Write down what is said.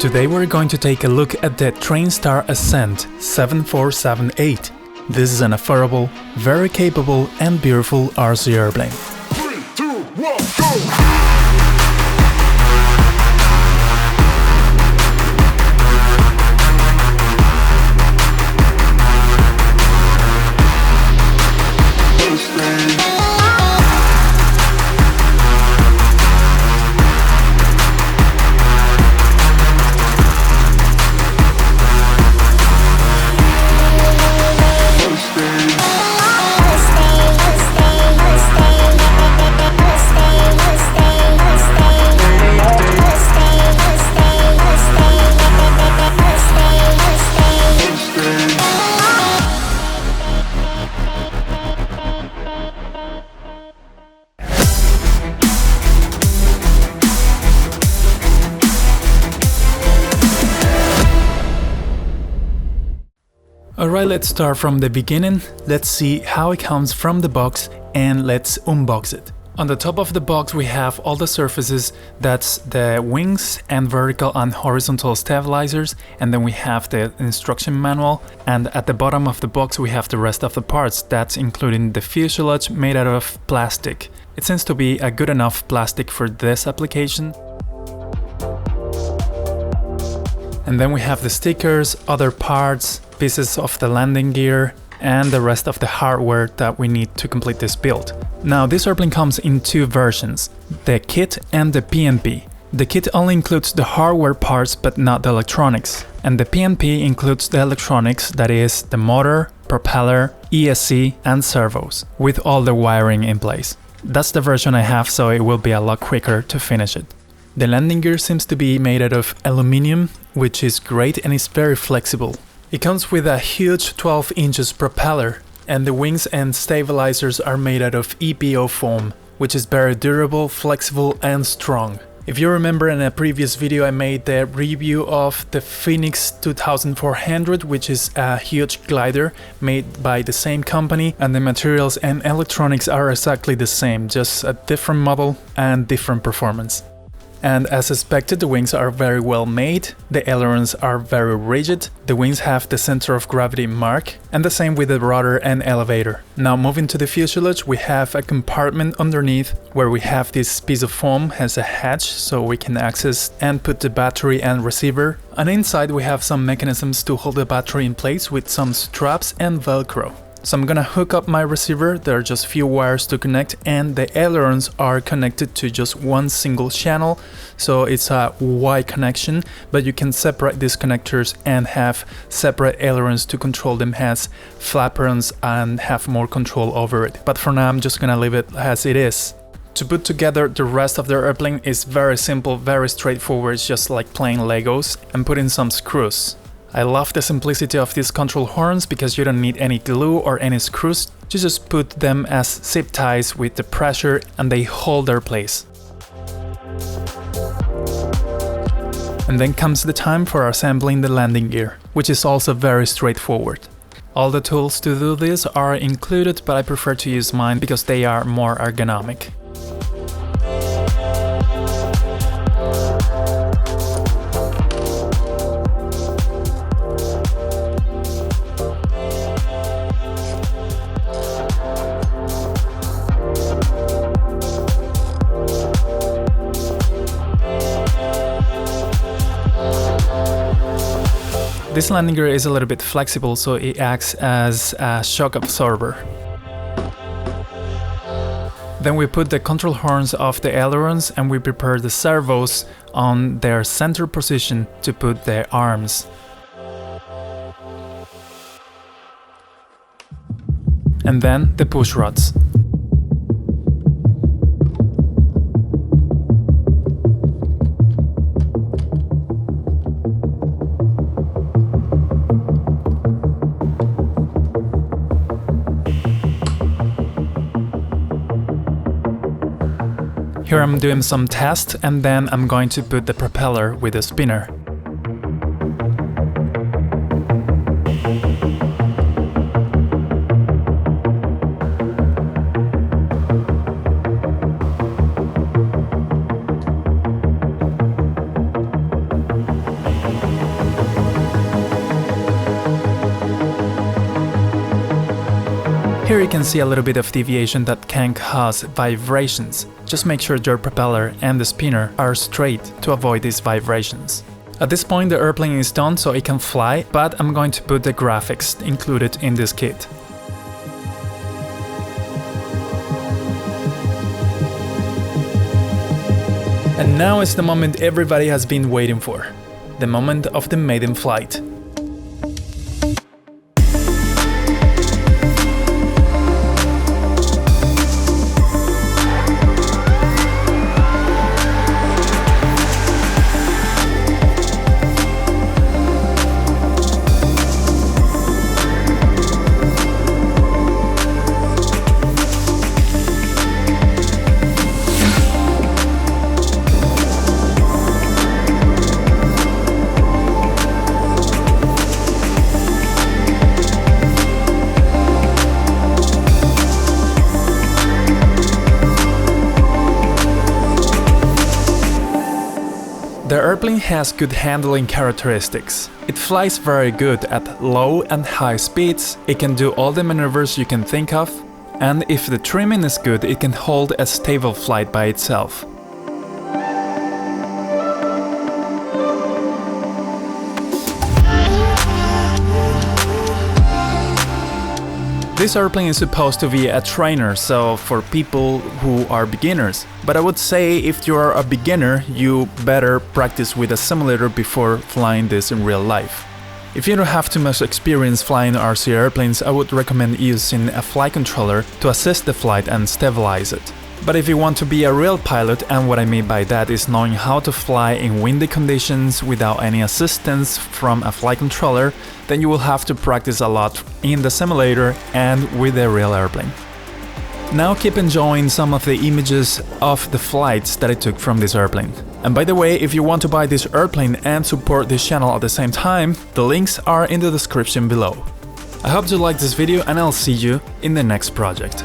Today we're going to take a look at the TrainStar Ascent 7478. This is an affordable, very capable and beautiful RC airplane. 3, 2, 1, go! Alright, let's start from the beginning. Let's see how it comes from the box and let's unbox it. On the top of the box we have all the surfaces, that's the wings and vertical and horizontal stabilizers, and then we have the instruction manual, and at the bottom of the box we have the rest of the parts, that's including the fuselage made out of plastic. It seems to be a good enough plastic for this application. And then we have the stickers, other parts, pieces of the landing gear, and the rest of the hardware that we need to complete this build. Now this airplane comes in two versions, the kit and the PNP. The kit only includes the hardware parts but not the electronics, and the PNP includes the electronics, that is the motor, propeller, ESC and servos, with all the wiring in place. That's the version I have, so it will be a lot quicker to finish it. The landing gear seems to be made out of aluminum, which is great and is very flexible. It comes with a huge 12 inches propeller, and the wings and stabilizers are made out of EPO foam, which is very durable, flexible and strong. If you remember, in a previous video I made the review of the Phoenix 2400, which is a huge glider made by the same company, and the materials and electronics are exactly the same, just a different model and different performance. And as expected, the wings are very well made, the ailerons are very rigid, the wings have the center of gravity mark, and the same with the rudder and elevator. Now moving to the fuselage, we have a compartment underneath where we have this piece of foam, has a hatch so we can access and put the battery and receiver. And inside we have some mechanisms to hold the battery in place with some straps and velcro. So I'm gonna hook up my receiver, there are just few wires to connect, and the ailerons are connected to just one single channel, so it's a Y connection, but you can separate these connectors and have separate ailerons to control them as flaperons and have more control over it. But for now I'm just gonna leave it as it is. To put together the rest of the airplane is very simple, very straightforward, it's just like playing Legos and putting some screws. I love the simplicity of these control horns because you don't need any glue or any screws, you just put them as zip ties with the pressure and they hold their place. And then comes the time for assembling the landing gear, which is also very straightforward. All the tools to do this are included, but I prefer to use mine because they are more ergonomic. This landing gear is a little bit flexible, so it acts as a shock absorber. Then we put the control horns of the ailerons and we prepare the servos on their center position to put the arms. And then the push rods. Here I'm doing some tests and then I'm going to put the propeller with a spinner. Here you can see a little bit of deviation that can cause vibrations. Just make sure your propeller and the spinner are straight to avoid these vibrations. At this point the airplane is done so it can fly, but I'm going to put the graphics included in this kit. And now is the moment everybody has been waiting for. The moment of the maiden flight. The airplane has good handling characteristics. It flies very good at low and high speeds, it can do all the maneuvers you can think of, and if the trimming is good, it can hold a stable flight by itself. This airplane is supposed to be a trainer, so for people who are beginners. But I would say if you are a beginner, you better practice with a simulator before flying this in real life. If you don't have too much experience flying RC airplanes, I would recommend using a flight controller to assist the flight and stabilize it. But if you want to be a real pilot, and what I mean by that is knowing how to fly in windy conditions without any assistance from a flight controller, then you will have to practice a lot in the simulator and with a real airplane. Now keep enjoying some of the images of the flights that I took from this airplane. And by the way, if you want to buy this airplane and support this channel at the same time, the links are in the description below. I hope you liked this video and I'll see you in the next project.